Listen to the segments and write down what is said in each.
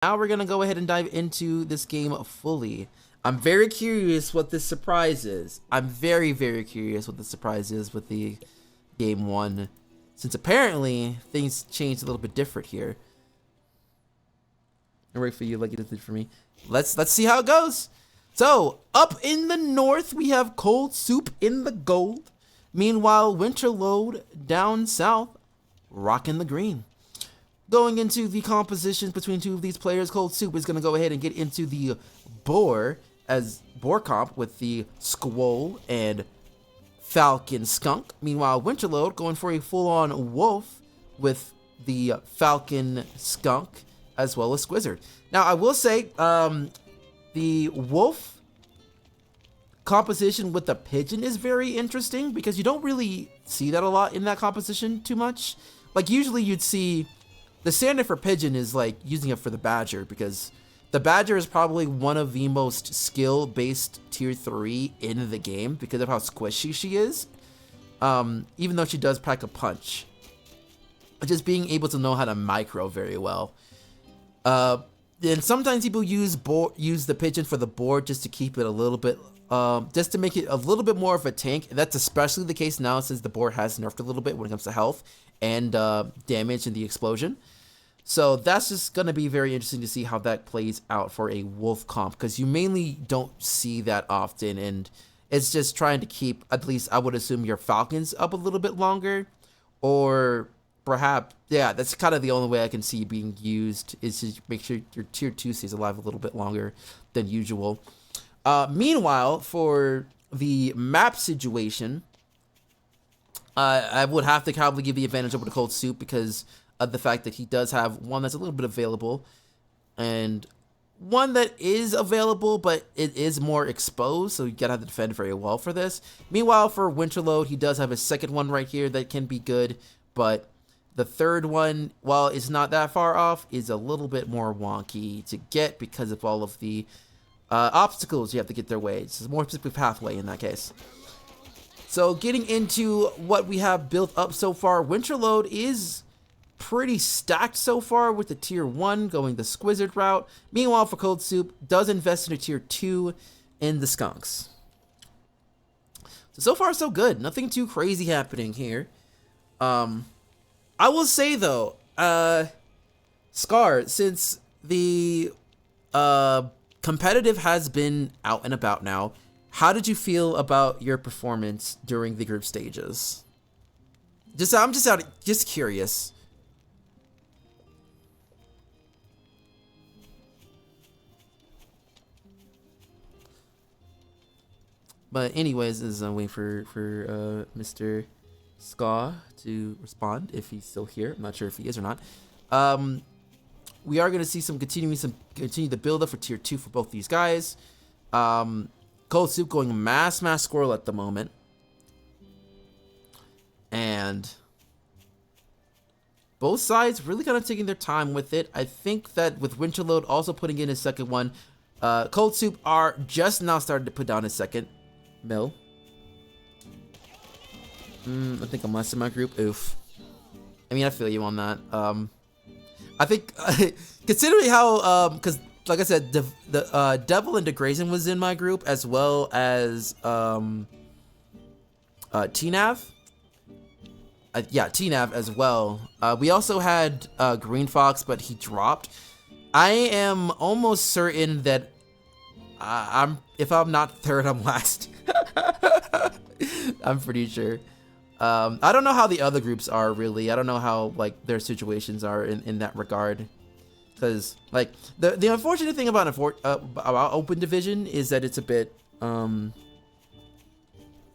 Now we're gonna go ahead and dive into this game fully. I'm very curious what this surprise is. I'm very, very curious what the surprise is with the game one, since apparently things changed a little bit different here. I wait for you like it did for me. Let's see how it goes. So up in the north we have Cold Soup in the gold. Meanwhile, Winterload down south, rocking the green. Going into the compositions between two of these players, Cold Soup is going to go ahead and get into the boar as boar comp with the squall and falcon skunk. Meanwhile, Winterload going for a full-on wolf with the falcon skunk as well as squizzard. Now, I will say the wolf composition with the pigeon is very interesting because you don't really see that a lot in that composition too much. Like, usually you'd see the standard for pigeon is like using it for the badger, because the badger is probably one of the most skill-based tier 3 in the game because of how squishy she is. Even though she does pack a punch. Just being able to know how to micro very well. And sometimes people use the pigeon for the board just to keep it a little bit, just to make it a little bit more of a tank. And that's especially the case now since the board has nerfed a little bit when it comes to health and damage in the explosion. So that's just going to be very interesting to see how that plays out for a wolf comp, because you mainly don't see that often, and it's just trying to keep, at least I would assume, your falcons up a little bit longer, or perhaps, yeah, that's kind of the only way I can see being used, is to make sure your tier 2 stays alive a little bit longer than usual. Meanwhile, for the map situation, I would have to probably give the advantage over to Cold Soup because of the fact that he does have one that's a little bit available and one that is available, but it is more exposed, so you gotta have to defend very well for this. Meanwhile, for Winterload, he does have a second one right here that can be good, but the third one, while it's not that far off, is a little bit more wonky to get because of all of the obstacles you have to get their way. It's a more specific pathway in that case. So getting into what we have built up so far, Winterload is pretty stacked so far with the tier 1 going the squizzard route. Meanwhile, for Cold Soup, does invest in a tier 2 in the skunks. So far so good. Nothing too crazy happening here. I will say though, Scar, since the competitive has been out and about now, how did you feel about your performance during the group stages? I'm just curious. But anyways, as I'm waiting for Mr. Ska to respond if he's still here. I'm not sure if he is or not. We are going to see continue the build up for tier 2 for both these guys. Cold Soup going mass squirrel at the moment. And both sides really kind of taking their time with it. I think that with Winterload also putting in his second one, Cold Soup are just now starting to put down his second mill. I think I'm less in my group. Oof. I mean, I feel you on that. I think considering how because like I said, the Devil and Degrazing was in my group, as well as TNAV. Yeah, TNAV as well. We also had Green Fox, but he dropped. I am almost certain that if I'm not third, I'm last. I'm pretty sure. I don't know how the other groups are really. I don't know how like their situations are in that regard. Because like the unfortunate thing about open division is that it's a bit kind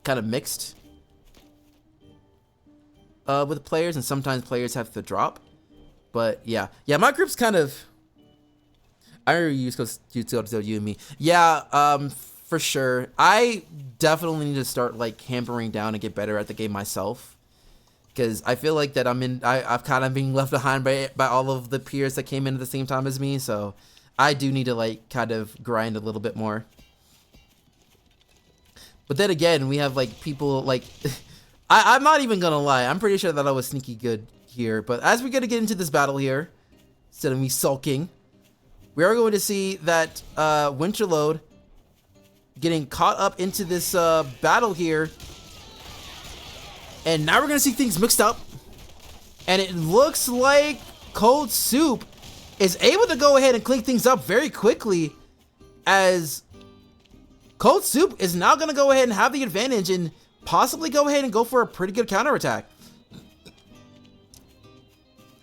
of mixed with players, and sometimes players have to drop. But yeah, my group's kind of. I remember you and me. Yeah, for sure. I definitely need to start like hammering down and get better at the game myself, because I feel like that I've kind of been left behind by all of the peers that came in at the same time as me. So I do need to like kind of grind a little bit more. But then again, we have like people like I'm not even gonna lie. I'm pretty sure that I was sneaky good here. But as we're gonna get into this battle here, instead of me sulking, we are going to see that Winterload getting caught up into this battle here. And now we're going to see things mixed up. And it looks like Cold Soup is able to go ahead and clean things up very quickly, as Cold Soup is now going to go ahead and have the advantage and possibly go ahead and go for a pretty good counterattack.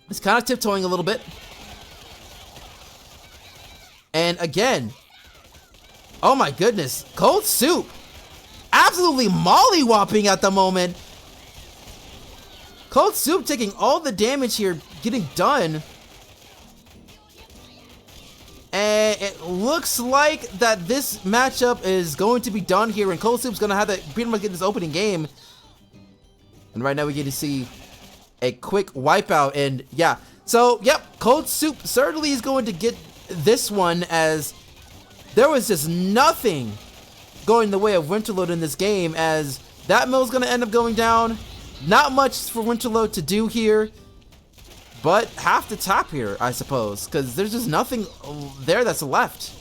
It's kind of tiptoeing a little bit. And again, oh my goodness, Cold Soup absolutely mollywopping at the moment. Cold Soup taking all the damage here, getting done. And it looks like that this matchup is going to be done here, and Cold Soup's going to have to pretty much get this opening game. And right now we get to see a quick wipeout, and yeah. So, yep, Cold Soup certainly is going to get this one, as there was just nothing going the way of Winterload in this game, as that mill's going to end up going down. Not much for Winterload to do here, but have to tap here, I suppose, because there's just nothing there that's left.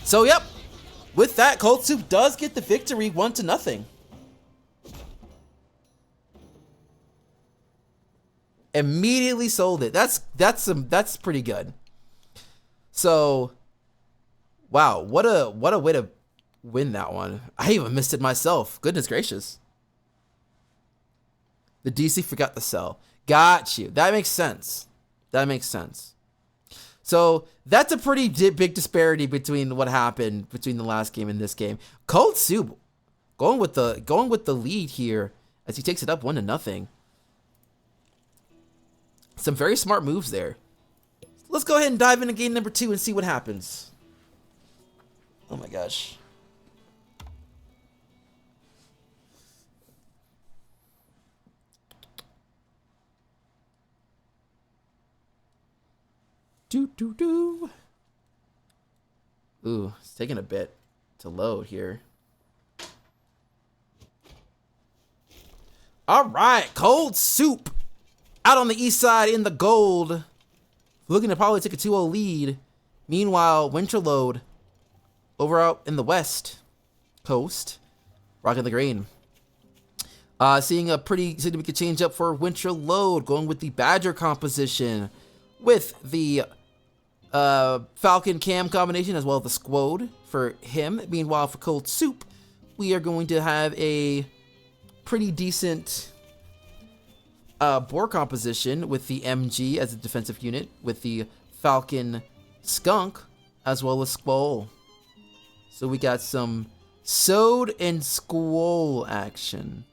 So, yep, with that, Cold Soup does get the victory 1-0. Immediately sold it. That's pretty good. So, wow, what a way to win that one. I even missed it myself. Goodness gracious. The DC forgot to sell. Got you. That makes sense. That makes sense. So that's a pretty big disparity between what happened between the last game and this game. Cold Soup going with the lead here as he takes it up 1-0. Some very smart moves there. Let's go ahead and dive into game number 2 and see what happens. Oh my gosh. Ooh, it's taking a bit to load here. All right, Cold Soup out on the east side in the gold, looking to probably take a 2-0 lead. Meanwhile, Winterload over out in the west coast, rocking the green. Seeing a pretty significant change up for Winterload, going with the Badger composition with the Falcon Cam combination, as well as the Squad for him. Meanwhile, for Cold Soup, we are going to have a pretty decent boar composition with the MG as a defensive unit, with the Falcon Skunk, as well as Squall. So we got some Sode and Squall action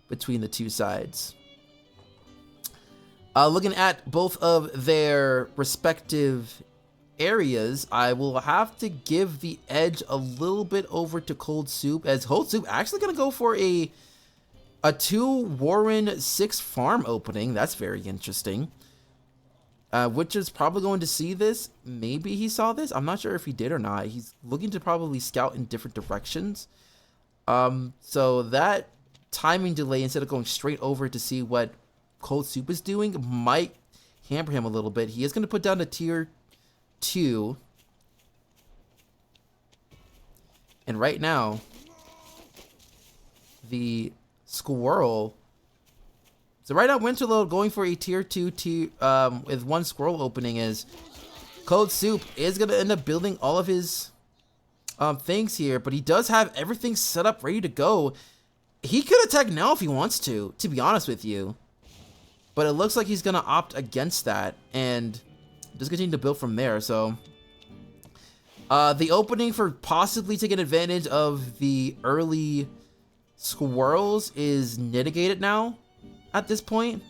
between the two sides. Looking at both of their respective areas, I will have to give the edge a little bit over to Cold Soup, as Cold Soup actually going to go for a 2 Warren 6 farm opening. That's very interesting. Which is probably going to see this. Maybe he saw this. I'm not sure if he did or not. He's looking to probably scout in different directions. So that timing delay, instead of going straight over to see what Cold Soup is doing, might hamper him a little bit. He is going to put down a tier 2. And right now, the Squirrel. So right now, Winterload going for a tier 2 with 1 Squirrel opening, is Cold Soup is going to end up building all of his things here, but he does have everything set up ready to go. He could attack now if he wants to be honest with you. But it looks like he's going to opt against that and just continue to build from there. So the opening for possibly taking advantage of the early squirrels is mitigated now at this point.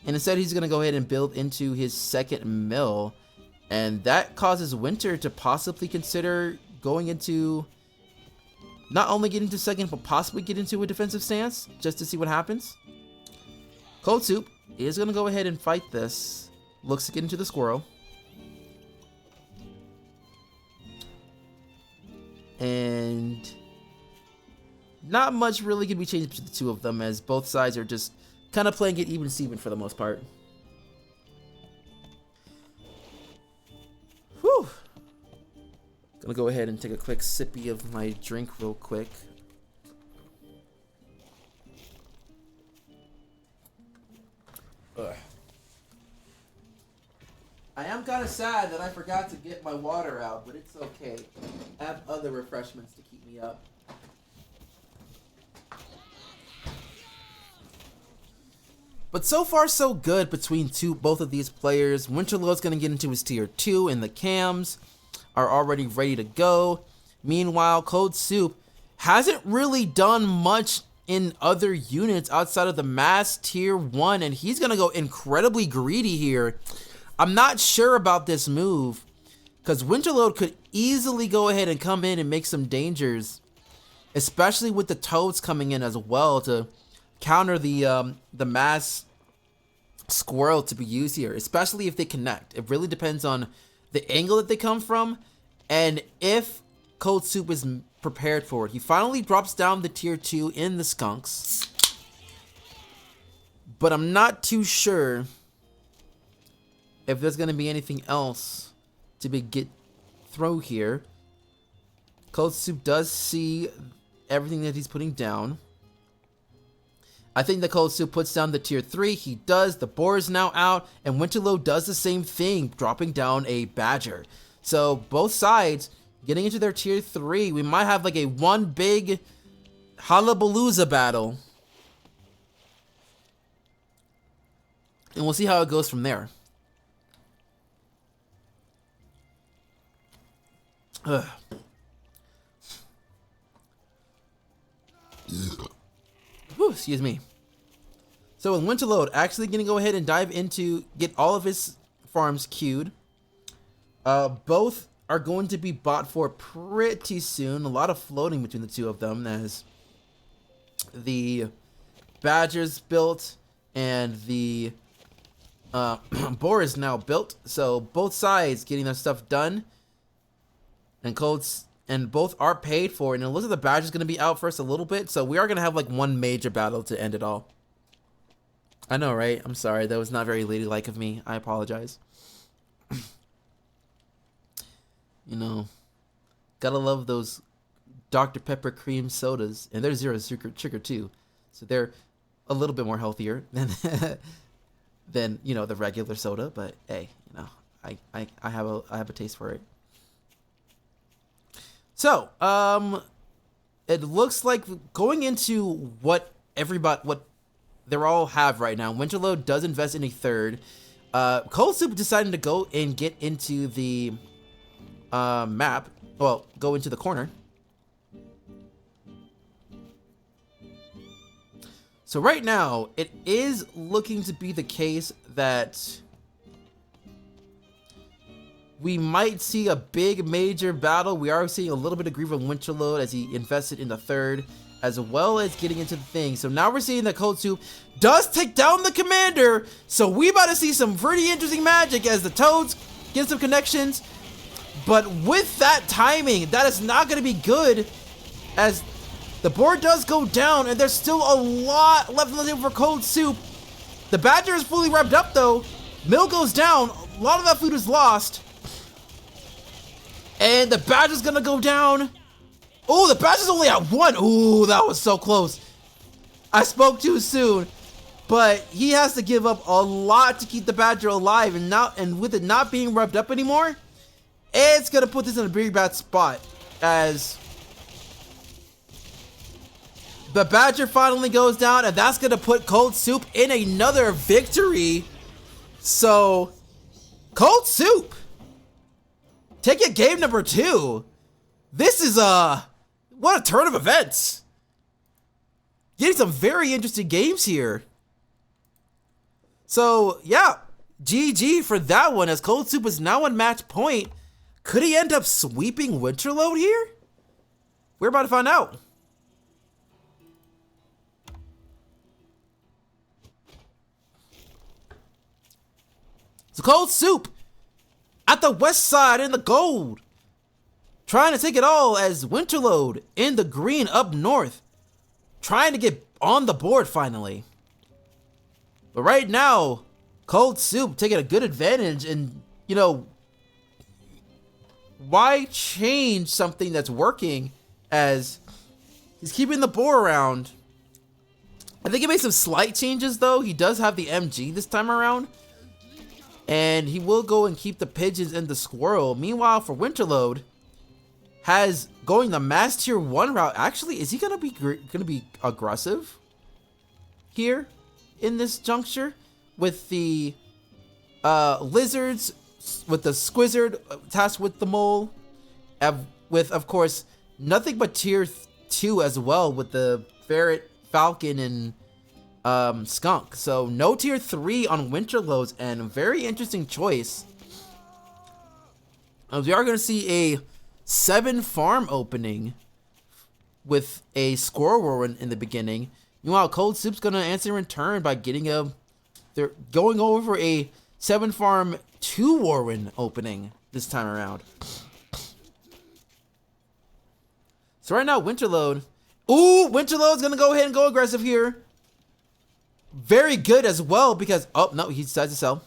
And instead he's going to go ahead and build into his second mill. And that causes Winter to possibly consider going into, not only get into second, but possibly get into a defensive stance just to see what happens. Cold Soup is going to go ahead and fight this. Looks to get into the squirrel. And not much really can be changed between the two of them, as both sides are just kind of playing it even Steven for the most part. Gonna go ahead and take a quick sippy of my drink real quick. Ugh. I am kind of sad that I forgot to get my water out, but it's okay. I have other refreshments to keep me up. But so far so good between both of these players. Winterload's going to get into his tier 2 and the cams are already ready to go. Meanwhile, Cold Soup hasn't really done much in other units outside of the mass tier 1, and he's going to go incredibly greedy here. I'm not sure about this move because Winterload could easily go ahead and come in and make some dangers, especially with the toads coming in as well to counter the mass squirrel to be used here, especially if they connect. It really depends on the angle that they come from and if Cold Soup is prepared for it. He finally drops down the tier 2 in the skunks, but I'm not too sure if there's going to be anything else to get through here. Cold Soup does see everything that he's putting down. I think the Cold Soup puts down the tier 3. He does. The boar is now out, and Winterload does the same thing, dropping down a badger. So both sides getting into their tier 3. We might have like a one big Hullabalooza battle, and we'll see how it goes from there. Ugh. Whew, excuse me. So with Winterload actually gonna go ahead and dive into get all of his farms queued. Both are going to be bought for pretty soon. A lot of floating between the two of them as the badger's built and the boar is now built. So both sides getting their stuff done, and both are paid for, and it looks like the badger's going to be out first a little bit, so we are going to have like one major battle to end it all. I know, right? I'm sorry, that was not very ladylike of me. I apologize. You know, gotta love those Dr. Pepper cream sodas, and they're zero sugar too, so they're a little bit more healthier than you know, the regular soda. But hey, you know, I have a taste for it. So, it looks like going into what they all have right now. Winterload does invest in a third. Cold Soup decided to go and get into the map. Well, go into the corner. So right now, it is looking to be the case that we might see a big major battle. We are seeing a little bit of grief from Winterload as he invested in the third, as well as getting into the thing. So now we're seeing that Cold Soup does take down the commander. So we about to see some pretty interesting magic as the toads get some connections. But with that timing, that is not going to be good, as the board does go down and there's still a lot left on the table for Cold Soup. The badger is fully revved up though. Mill goes down. A lot of that food is lost. And the badger's gonna go down. Oh, the badger's only at 1. Ooh, that was so close. I spoke too soon. But he has to give up a lot to keep the badger alive, and with it not being revved up anymore, it's gonna put this in a very bad spot as the badger finally goes down, and that's gonna put Cold Soup in another victory. So, Cold Soup taking game number 2. This is what a turn of events. Getting some very interesting games here. So yeah, GG for that one, as Cold Soup is now on match point. Could he end up sweeping Winterload here? We're about to find out. So Cold Soup at the west side in the gold, trying to take it all, as Winterload in the green up north, trying to get on the board finally. But right now, Cold Soup taking a good advantage, and you know, why change something that's working as he's keeping the boar around? I think he made some slight changes though. He does have the MG this time around. And he will go and keep the pigeons and the squirrel. Meanwhile, for Winterload, has going the mass tier 1 route. Actually, is he gonna be aggressive here in this juncture with the lizards, with the squizzard tasked with the mole, with of course nothing but tier 2 as well with the ferret, falcon, and skunk. So no tier 3 on Winterload's end. Very interesting choice. We are going to see a 7 farm opening with a squirrel warren in the beginning. Meanwhile, Cold Soup's going to answer in return by getting they're going over a 7 farm 2 warren opening this time around. So right now, Winterload. Ooh, Winterload's going to go ahead and go aggressive here. Very good as well because, oh, no, he decides to sell.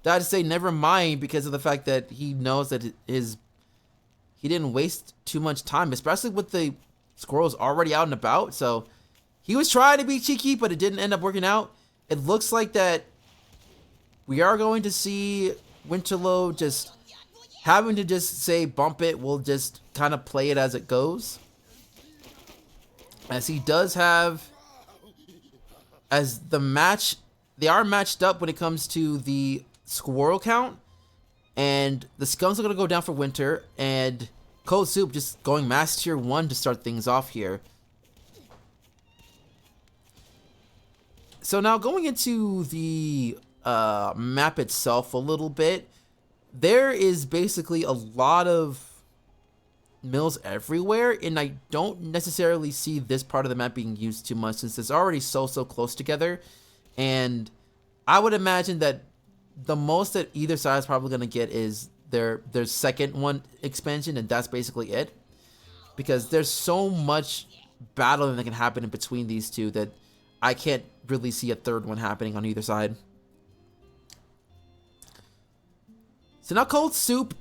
That to say, never mind because of the fact that he knows that he didn't waste too much time, especially with the squirrels already out and about. So he was trying to be cheeky, but it didn't end up working out. It looks like that we are going to see Winterload just having to just say bump it. We'll just kind of play it as it goes. As he does have, as the match, they are matched up when it comes to the squirrel count, and the skunks are going to go down for Winter, and Cold Soup just going mass tier 1 to start things off here. So now going into the map itself a little bit, there is basically a lot of mills everywhere, and I don't necessarily see this part of the map being used too much since it's already so close together. And I would imagine that the most that either side is probably going to get is their second one expansion, and that's basically it, because there's so much battling that can happen in between these two that I can't really see a third one happening on either side. So now Cold Soup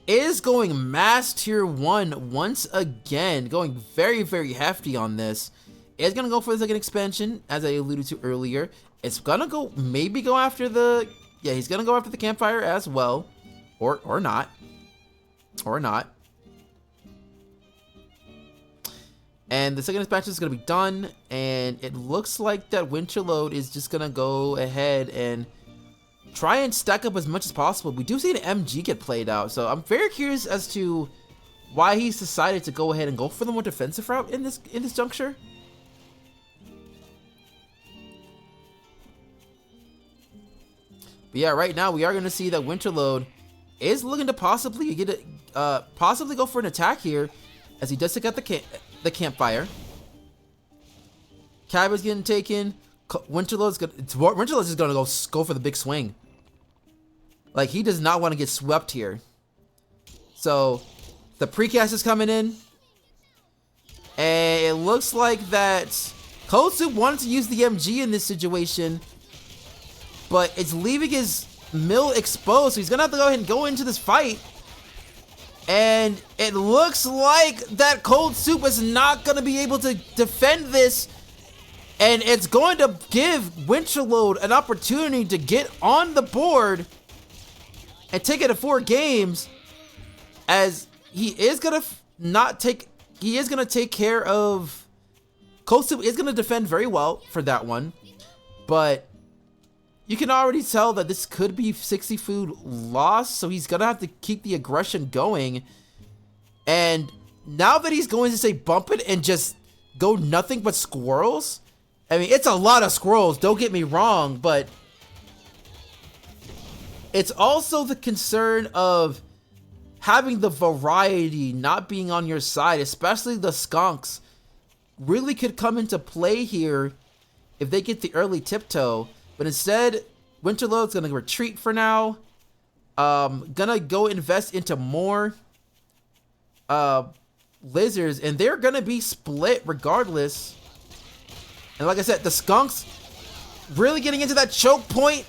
is going mass tier 1 once again, going very hefty on this. It's gonna go for the second expansion, as I alluded to earlier. It's gonna go, maybe go after the, yeah, he's gonna go after the campfire as well, or not, And the second expansion is gonna be done, and it looks like that Winterload is just gonna go ahead and try and stack up as much as possible. We do see an MG get played out, so I'm very curious as to why he's decided to go ahead and go for the more defensive route in this juncture. But yeah, right now we are going to see that Winterload is looking to possibly go for an attack here, as he does take out the campfire. Cabin's getting taken. Winterload's just gonna go for the big swing. Like, he does not want to get swept here. So the precast is coming in, and it looks like that Cold Soup wanted to use the MG in this situation, but it's leaving his mill exposed, so he's gonna have to go ahead and go into this fight. And it looks like that Cold Soup is not gonna be able to defend this. And it's going to give Winterload an opportunity to get on the board and take it to 4 games, as he is going to take care of, Cold Soup is going to defend very well for that one, but you can already tell that this could be 60 food loss, so he's going to have to keep the aggression going. And now that he's going to say bump it and just go nothing but squirrels, I mean, it's a lot of squirrels, don't get me wrong, but it's also the concern of having the variety not being on your side, especially the skunks, really could come into play here if they get the early tiptoe. But instead, Winterload's gonna retreat for now. Gonna go invest into more lizards, and they're gonna be split regardless. And like I said, the skunks really getting into that choke point,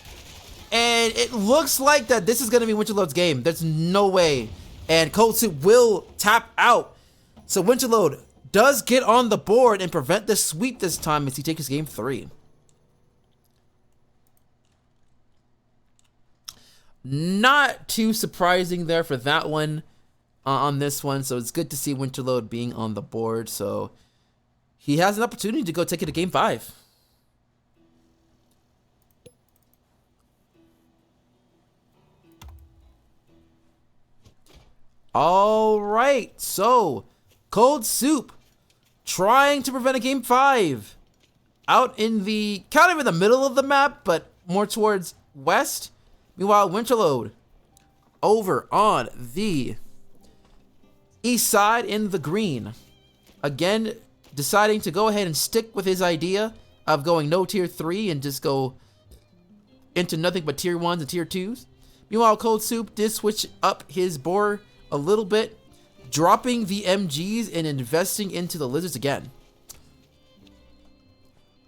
And it looks like that this is going to be Winterload's game. There's no way. And Cold Soup will tap out. So Winterload does get on the board and prevent the sweep this time as he takes game 3. Not too surprising there for that one on this one. So it's good to see Winterload being on the board. So he has an opportunity to go take it to game 5. All right, so Cold Soup trying to prevent a game 5 out in the kind of in the middle of the map, but more towards west. Meanwhile, Winterload over on the east side in the green. Again, deciding to go ahead and stick with his idea of going no tier 3 and just go into nothing but tier 1s and tier 2s. Meanwhile, Cold Soup did switch up his board a little bit, dropping the MGs and investing into the lizards again.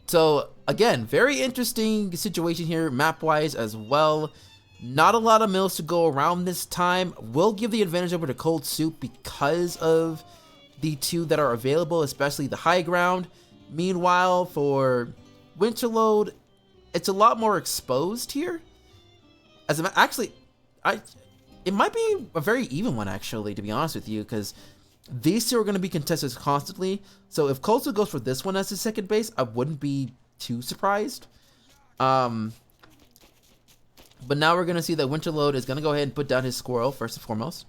So again, very interesting situation here map-wise as well. Not a lot of mills to go around this time. Will give the advantage over to Cold Soup because of the 2 that are available, especially the high ground. Meanwhile, for Winterload, it's a lot more exposed here. As actually, it might be a very even one, actually, to be honest with you, because these 2 are going to be contested constantly. So if Cold Soup goes for this one as his second base, I wouldn't be too surprised. But now we're going to see that Winterload is going to go ahead and put down his squirrel first and foremost.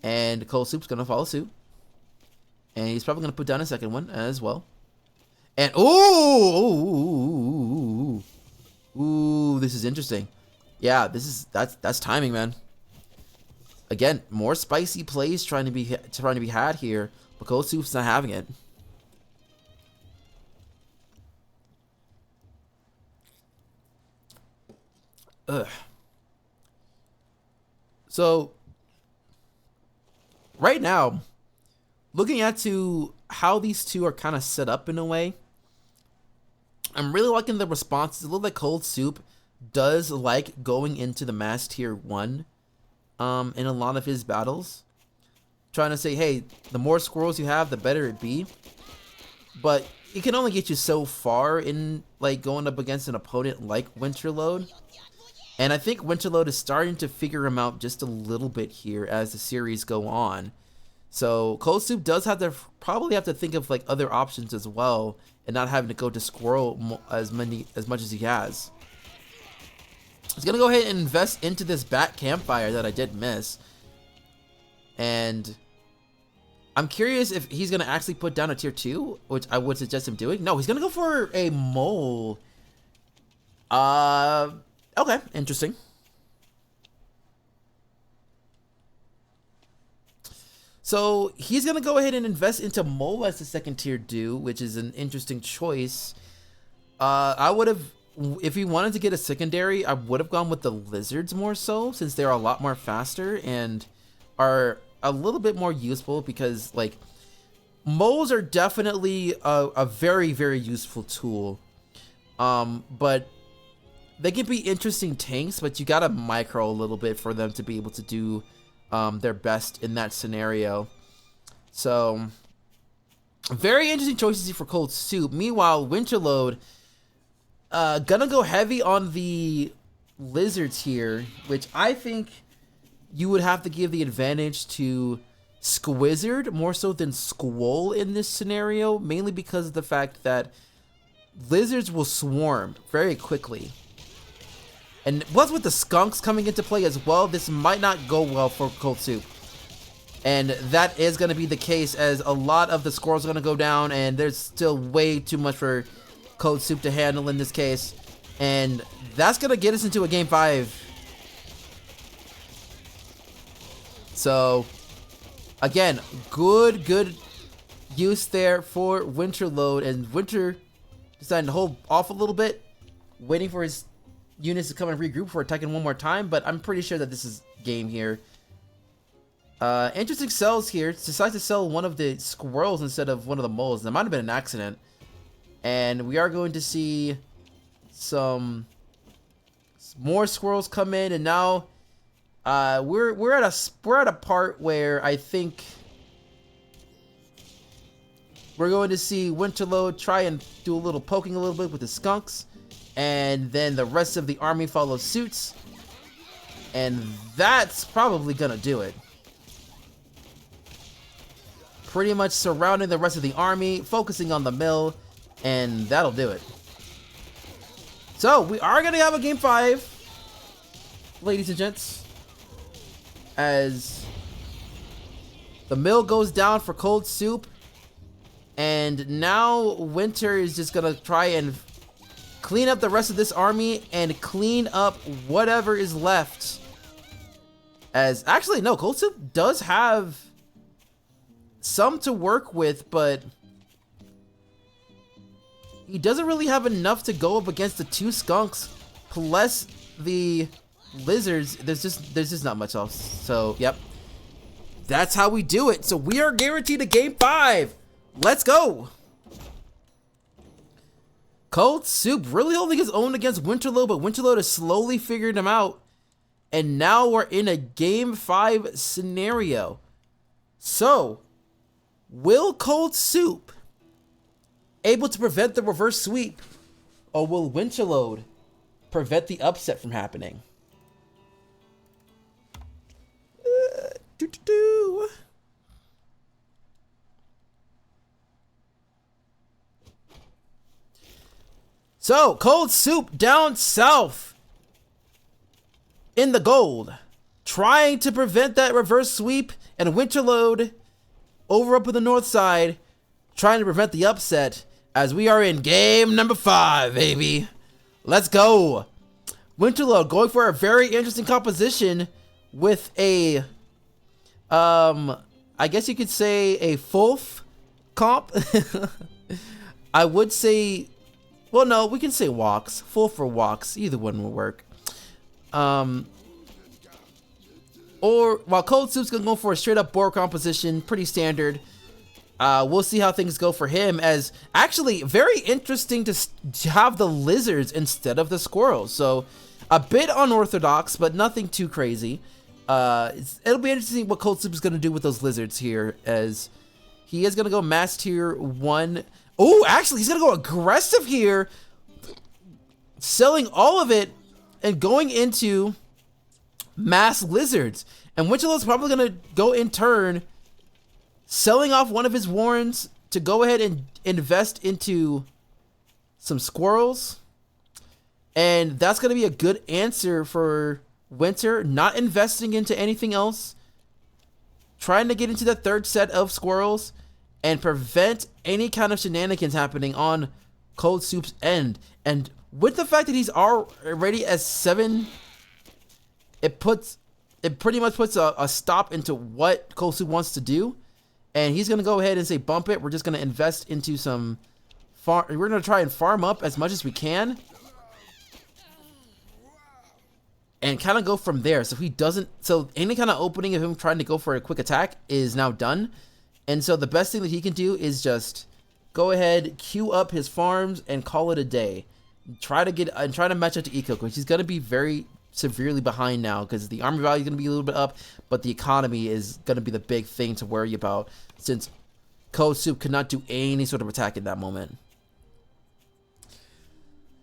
And Cold Soup's going to follow suit. And he's probably going to put down a second one as well. And ooh, this is interesting. Yeah, that's timing, man. Again, more spicy plays trying to be had here, but Cold Soup's not having it. Ugh. So right now, looking at how these 2 are kind of set up in a way, I'm really liking the responses. It looks like Cold Soup does like going into the mass tier 1 in a lot of his battles, trying to say, hey, the more squirrels you have, the better it be. But it can only get you so far in like going up against an opponent like Winterload. And I think Winterload is starting to figure him out just a little bit here as the series go on. So Cold Soup does probably have to think of like other options as well, and not having to go to squirrel as much as he has. He's gonna go ahead and invest into this bat campfire that I did miss. And I'm curious if he's gonna actually put down a tier 2, which I would suggest him doing. No, he's gonna go for a mole. Okay, interesting. So he's gonna go ahead and invest into mole as the second tier do, which is an interesting choice. I would have, if he wanted to get a secondary, I would have gone with the lizards more so, since they're a lot more faster and are a little bit more useful, because like moles are definitely a very, very useful tool. But they can be interesting tanks, but you gotta micro a little bit for them to be able to do their best in that scenario. So very interesting choices here for Cold Soup. Meanwhile, Winterload gonna go heavy on the lizards here, which I think you would have to give the advantage to Squizzard more so than Squall in this scenario, mainly because of the fact that lizards will swarm very quickly. And plus with the skunks coming into play as well, this might not go well for Cold Soup. And that is going to be the case, as a lot of the squirrels are going to go down, and there's still way too much for Cold Soup to handle in this case. And that's going to get us into a game 5. So, again, good use there for Winterload, and Winter deciding to hold off a little bit, waiting for his units to come and regroup before attacking one more time, but I'm pretty sure that this is game here. Interesting sells here. Decides to sell one of the squirrels instead of one of the moles. That might have been an accident. And we are going to see some More squirrels come in, and now we're at a part where I think we're going to see Winterload try and do a little poking a little bit with the skunks, and then the rest of the army follows suit, and that's probably gonna do it. Pretty much surrounding the rest of the army, focusing on the mill, and that'll do it. So we are gonna have a game 5, ladies and gents, as the mill goes down for cold soup. And now Winter is just gonna try and clean up the rest of this army and clean up whatever is left. As actually, no, Cold Soup does have some to work with, but he doesn't really have enough to go up against the 2 skunks plus the lizards. There's just not much else. So yep, that's how we do it. So we are guaranteed a game 5. Let's go! Cold Soup really holding his own against Winterload, but Winterload has slowly figured him out. And now we're in a game 5 scenario. So, will Cold Soup able to prevent the reverse sweep? Or will Winterload prevent the upset from happening? So, Cold Soup down south in the gold, trying to prevent that reverse sweep, and Winterload over up on the north side, trying to prevent the upset, as we are in game number 5, baby. Let's go. Winterload going for a very interesting composition with a, I guess you could say a Fulf comp. I would say, well, no, we can say walks. Full for walks. Either one will work. Or while Cold Soup's gonna go for a straight up boar composition, pretty standard. We'll see how things go for him. As actually very interesting to have the lizards instead of the squirrels. So a bit unorthodox, but nothing too crazy. It'll be interesting what Cold Soup is gonna do with those lizards here, as he is gonna go mass tier 1. Oh, actually, he's gonna go aggressive here, selling all of it and going into mass lizards. And Winterload's probably gonna go in turn, selling off one of his warrens to go ahead and invest into some squirrels. And that's gonna be a good answer for Winter, not investing into anything else, trying to get into the 3rd set of squirrels and prevent any kind of shenanigans happening on Cold Soup's end. And with the fact that he's already at 7, it pretty much puts a stop into what Cold Soup wants to do. And he's gonna go ahead and say, bump it. We're just gonna invest into some farm. We're gonna try and farm up as much as we can, and kind of go from there. So he doesn't, so any kind of opening of him trying to go for a quick attack is now done. And so the best thing that he can do is just go ahead, queue up his farms, and call it a day. Try to match up to Eco, which he's going to be very severely behind now, because the army value is going to be a little bit up, but the economy is going to be the big thing to worry about, since Cold Soup could not do any sort of attack at that moment.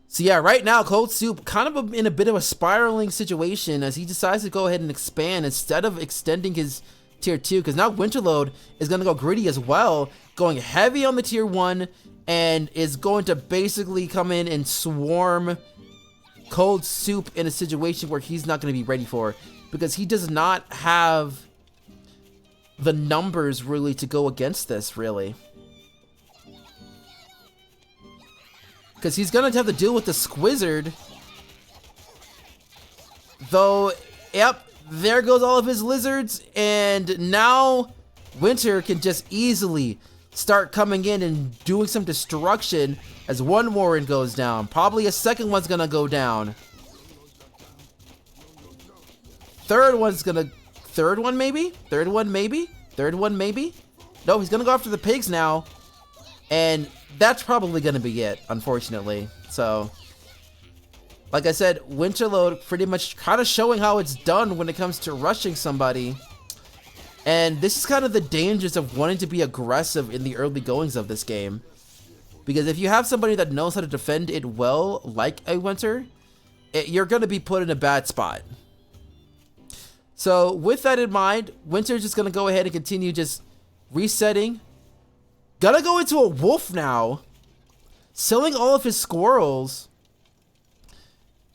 So yeah, right now Cold Soup kind of in a bit of a spiraling situation, as he decides to go ahead and expand instead of extending his tier 2, because now Winterload is going to go greedy as well, going heavy on the tier 1, and is going to basically come in and swarm Cold Soup in a situation where he's not going to be ready for, because he does not have the numbers really to go against this, really. Because he's going to have to deal with the Squizzard, though, yep. There goes all of his lizards, and now Winter can just easily start coming in and doing some destruction as one warren goes down. Probably a second one's gonna go down. Third one maybe? Third one maybe? No, he's gonna go after the pigs now, and that's probably gonna be it, unfortunately. So Like I said, Winterload pretty much kind of showing how it's done when it comes to rushing somebody. And this is kind of the dangers of wanting to be aggressive in the early goings of this game. Because if you have somebody that knows how to defend it well, like a Winter, you're going to be put in a bad spot. So with that in mind, Winter's just going to go ahead and continue just resetting. Gonna go into a wolf now. Selling all of his squirrels.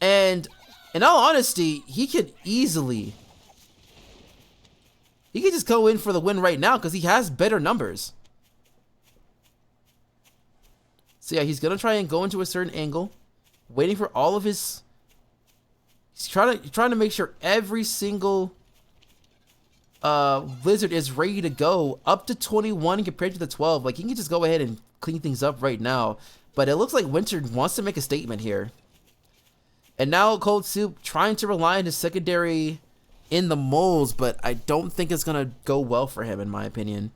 And in all honesty, he could easily... He could just go in for the win right now because he has better numbers. So yeah, he's going to try and go into a certain angle. Waiting for all of his... He's trying to make sure every single lizard is ready to go. Up to 21 compared to the 12. Like, he can just go ahead and clean things up right now. But it looks like Winter wants to make a statement here. And now Cold Soup trying to rely on his secondary in the moles, but I don't think it's going to go well for him, in my opinion.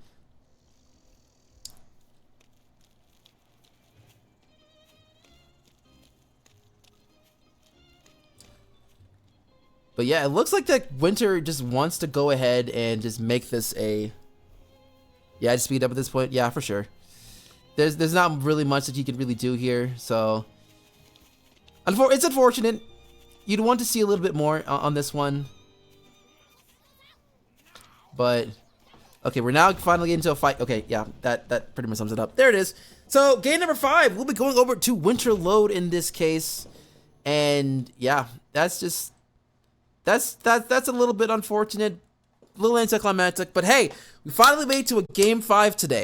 But yeah, it looks like that Winter just wants to go ahead and just make this a... Yeah, just speed up at this point. Yeah, for sure. There's not really much that he can really do here, so... It's unfortunate. You'd want to see a little bit more on this one. But... Okay, we're now finally into a fight. Okay, yeah, that pretty much sums it up. There it is. So, game number 5. We'll be going over to Winterload in this case. And, yeah, that's just... That's a little bit unfortunate, a little anticlimactic, but hey, we finally made it to a game 5 today.